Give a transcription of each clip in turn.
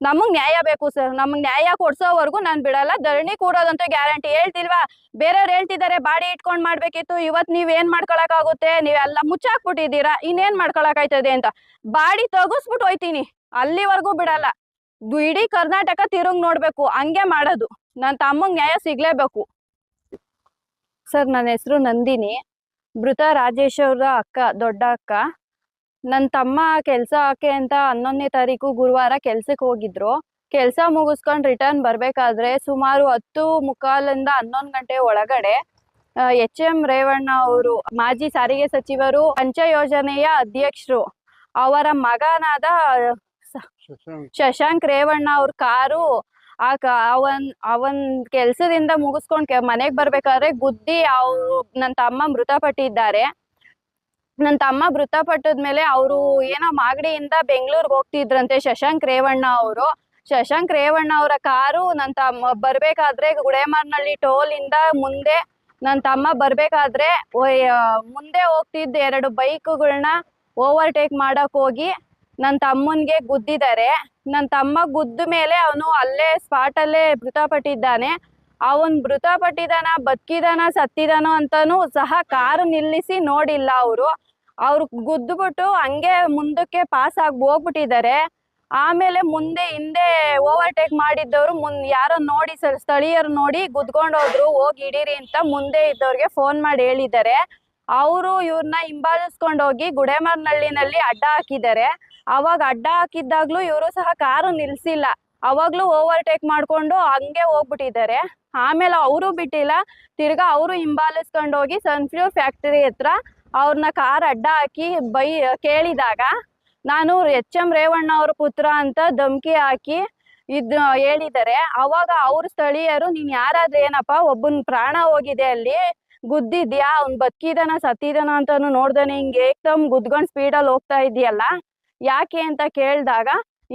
ನಮಗ್ ನ್ಯಾಯ ಬೇಕು ಸರ್. ನಮಗ್ ನ್ಯಾಯ ಕೊಡ್ಸೋವರೆಗೂ ನಾನ್ ಬಿಡಲ್ಲ. ಧರಣಿ ಕೂರೋದಂತೂ ಗ್ಯಾರಂಟಿ. ಹೇಳ್ತಿಲ್ವಾ, ಬೇರೆಯವ್ರು ಹೇಳ್ತಿದ್ದಾರೆ ಬಾಡಿ ಇಟ್ಕೊಂಡ್ ಮಾಡ್ಬೇಕಿತ್ತು, ಇವತ್ ನೀವ್ ಏನ್ ಮಾಡ್ಕೊಳಕ್ ಆಗುತ್ತೆ, ನೀವೆಲ್ಲ ಮುಚ್ಚಾಕ್ಬಿಟ್ಟಿದ್ದೀರಾ, ಇನ್ನೇನ್ ಮಾಡ್ಕೊಳಕ್ ಆಯ್ತದೆ ಅಂತ. ಬಾಡಿ ತಗಸ್ಬಿಟ್ಟು ಹೋಯ್ತೀನಿ, ಅಲ್ಲಿವರೆಗೂ ಬಿಡಲ್ಲ. ಇಡೀ ಕರ್ನಾಟಕ ತಿರುಗ್ ನೋಡ್ಬೇಕು, ಹಂಗೆ ಮಾಡೋದು. ನನ್ ತಮ್ಮಂಗ್ ನ್ಯಾಯ ಸಿಗ್ಲೇಬೇಕು ಸರ್. ನನ್ನ ಹೆಸರು ನಂದಿನಿ, ಮೃತ ರಾಜೇಶ್ ಅವರ ಅಕ್ಕ, ದೊಡ್ಡ ಅಕ್ಕ. ನನ್ ತಮ್ಮ ಕೆಲ್ಸಕ್ಕೆ ಅಂತ 11ನೇ ತಾರೀಕು ಗುರುವಾರ ಕೆಲ್ಸಕ್ಕೆ ಹೋಗಿದ್ರು. ಕೆಲ್ಸ ಮುಗಿಸ್ಕೊಂಡ್ ರಿಟರ್ನ್ ಬರ್ಬೇಕಾದ್ರೆ ಸುಮಾರು 10:15 11 ಗಂಟೆ ಒಳಗಡೆ HM ರೇವಣ್ಣ ಅವರು, ಮಾಜಿ ಸಾರಿಗೆ ಸಚಿವರು, ಪಂಚ ಯೋಜನೆಯ ಅಧ್ಯಕ್ಷರು, ಅವರ ಮಗನಾದ ಶಶಾಂಕ್ ರೇವಣ್ಣ ಅವ್ರ ಕಾರು ಅವನ್ ಕೆಲ್ಸದಿಂದ ಮುಗಿಸ್ಕೊಂಡ್ ಮನೆಗ್ ಬರ್ಬೇಕಾದ್ರೆ ಗುದ್ದಿ ನನ್ ತಮ್ಮ ಮೃತಪಟ್ಟಿದ್ದಾರೆ. ನನ್ ತಮ್ಮ ಮೃತಪಟ್ಟದ್ಮೇಲೆ ಅವರು ಏನೋ ಮಾಗಡಿಯಿಂದ ಬೆಂಗಳೂರಿಗೆ ಹೋಗ್ತಿದ್ರಂತೆ ಶಶಾಂಕ್ ರೇವಣ್ಣ ಅವರು. ಶಶಾಂಕ್ ರೇವಣ್ಣ ಅವರ ಕಾರು ನನ್ ತಮ್ಮ ಬರ್ಬೇಕಾದ್ರೆ ಗುಡೇಮಾರ್ನಹಳ್ಳಿ ಟೋಲ್ ಇಂದ ಮುಂದೆ ನನ್ ತಮ್ಮ ಬರ್ಬೇಕಾದ್ರೆ ಮುಂದೆ ಹೋಗ್ತಿದ್ದ 2 ಬೈಕ್ಗಳನ್ನ ಓವರ್ಟೇಕ್ ಮಾಡಕ್ ಹೋಗಿ ನನ್ ತಮ್ಮನ್ಗೆ ಗುದ್ದಿದ್ದಾರೆ. ನನ್ ತಮ್ಮ ಗುದ್ದ ಮೇಲೆ ಅವನು ಅಲ್ಲೇ ಸ್ಪಾಟ್ ಅಲ್ಲೇ ಮೃತಪಟ್ಟಿದ್ದಾನೆ. ಅವನ್ ಮೃತಪಟ್ಟಿದಾನ, ಬದುಕಿದಾನ, ಸತ್ತಿದಾನೋ ಅಂತಾನು ಸಹ ಕಾರು ನಿಲ್ಲಿಸಿ ನೋಡಿಲ್ಲ ಅವರು. ಅವ್ರು ಗುದ್ದುಬಿಟ್ಟು ಹಂಗೆ ಮುಂದಕ್ಕೆ ಪಾಸ್ ಆಗಿ ಹೋಗ್ಬಿಟ್ಟಿದ್ದಾರೆ. ಆಮೇಲೆ ಮುಂದೆ ಹಿಂದೆ ಓವರ್ಟೇಕ್ ಮಾಡಿದ್ದವರು ಯಾರೋ ನೋಡಿ ಸ್ಥಳೀಯರು ನೋಡಿ ಗುದ್ಕೊಂಡು ಹೋದ್ರು, ಹೋಗಿ ಹಿಡೀರಿ ಅಂತ ಮುಂದೆ ಇದ್ದವ್ರಿಗೆ ಫೋನ್ ಮಾಡಿ ಹೇಳಿದ್ದಾರೆ. ಅವರು ಇವ್ರನ್ನ ಹಿಂಬಾಲಿಸ್ಕೊಂಡು ಹೋಗಿ ಗುಡೇಮಾರ್ನಹಳ್ಳಿನಲ್ಲಿ ಅಡ್ಡ ಹಾಕಿದ್ದಾರೆ. ಅವಾಗ ಅಡ್ಡ ಹಾಕಿದ್ದಾಗ್ಲೂ ಇವರು ಸಹ ಕಾರು ನಿಲ್ಸಿಲ್ಲ, ಅವಾಗ್ಲೂ ಓವರ್ಟೇಕ್ ಮಾಡ್ಕೊಂಡು ಹಂಗೆ ಹೋಗ್ಬಿಟ್ಟಿದ್ದಾರೆ. ಆಮೇಲೆ ಅವರು ಬಿಟ್ಟಿಲ್ಲ, ತಿರ್ಗಾ ಅವರು ಹಿಂಬಾಲಿಸ್ಕೊಂಡು ಹೋಗಿ ಸನ್ಫ್ಲವರ್ ಫ್ಯಾಕ್ಟರಿ ಹತ್ರ ಅವ್ರನ್ನ ಕಾರ್ ಅಡ್ಡ ಹಾಕಿ ಕೇಳಿದಾಗ ನಾನು HM ರೇವಣ್ಣ ಅವ್ರ ಪುತ್ರ ಅಂತ ಧಮ್ಕಿ ಹಾಕಿ ಹೇಳಿದ್ದಾರೆ. ಅವಾಗ ಅವ್ರ ಸ್ಥಳೀಯರು, ನೀನ್ ಯಾರಾದ್ರೆ ಏನಪ್ಪಾ, ಒಬ್ಬನ್ ಪ್ರಾಣ ಹೋಗಿದೆ ಅಲ್ಲಿ, ಗುದ್ದಿದ್ಯಾ, ಅವ್ನ್ ಬದುಕಿದಾನ ಸತ್ತಿದಾನ ಅಂತಾನು ನೋಡ್ದಾನೆ ಹಿಂಗೆ ಏಕ್ದಮ್ ಗುದ್ಕೊಂಡ್ ಸ್ಪೀಡಲ್ಲಿ ಹೋಗ್ತಾ ಇದೆಯಲ್ಲ, ಯಾಕೆ ಅಂತ ಕೇಳಿದಾಗ,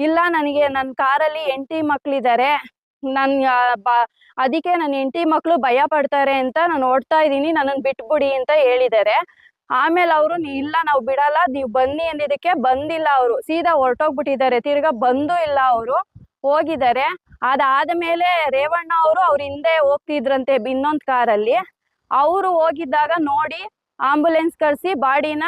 ಇಲ್ಲ ನನಗೆ ನನ್ನ ಕಾರಲ್ಲಿ ಹೆಂಡತಿ ಮಕ್ಳಿದ್ದಾರೆ, ಅದಕ್ಕೆ ನನ್ನ ಹೆಂಡತಿ ಮಕ್ಳು ಭಯ ಪಡ್ತಾರೆ ಅಂತ ನಾನು ನೋಡ್ತಾ ಇದ್ದೀನಿ, ನನ್ನನ್ನು ಬಿಟ್ಬಿಡಿ ಅಂತ ಹೇಳಿದ್ದಾರೆ. ಆಮೇಲೆ ಅವರು ಇಲ್ಲ ನಾವು ಬಿಡಲ್ಲ, ನೀವು ಬನ್ನಿ ಅಂದಿದ್ದಕ್ಕೆ ಬಂದಿಲ್ಲ, ಅವರು ಸೀದಾ ಹೊರಟೋಗ್ಬಿಟ್ಟಿದ್ದಾರೆ. ತಿರ್ಗಾ ಬಂದು ಇಲ್ಲ, ಅವರು ಹೋಗಿದ್ದಾರೆ. ಅದಾದ್ಮೇಲೆ ರೇವಣ್ಣ ಅವರು ಅವ್ರ ಹಿಂದೆ ಹೋಗ್ತಿದ್ರಂತೆ ಇನ್ನೊಂದ್ ಕಾರಲ್ಲಿ. ಅವರು ಹೋಗಿದ್ದಾಗ ನೋಡಿ ಆಂಬುಲೆನ್ಸ್ ಕಳ್ಸಿ ಬಾಡಿನ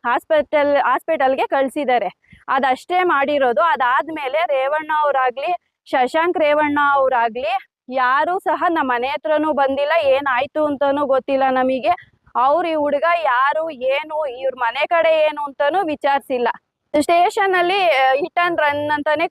ಹಾಸ್ಪಿಟಲ್ಗೆ ಕಳ್ಸಿದ್ದಾರೆ. ಅದಷ್ಟೇ ಮಾಡಿರೋದು. ಅದಾದ್ಮೇಲೆ ರೇವಣ್ಣ ಅವ್ರಾಗ್ಲಿ ಶಶಾಂಕ್ ರೇವಣ್ಣ ಅವ್ರಾಗ್ಲಿ ಯಾರು ಸಹ ನಮ್ಮ ಮನೆ ಹತ್ರನೂ ಬಂದಿಲ್ಲ, ಏನಾಯ್ತು ಅಂತಾನು ಗೊತ್ತಿಲ್ಲ ನಮಗೆ. ಅವ್ರ ಈ ಹುಡುಗ ಯಾರು ಏನು, ಇವ್ರ ಮನೆ ಕಡೆ ಏನು ಅಂತಾನು ವಿಚಾರಿಸಿಲ್ಲ. ಸ್ಟೇಷನ್ ಅಲ್ಲಿ ಹಿಟ್ ಅಂಡ್ ರನ್ ಅಂತಾನೆ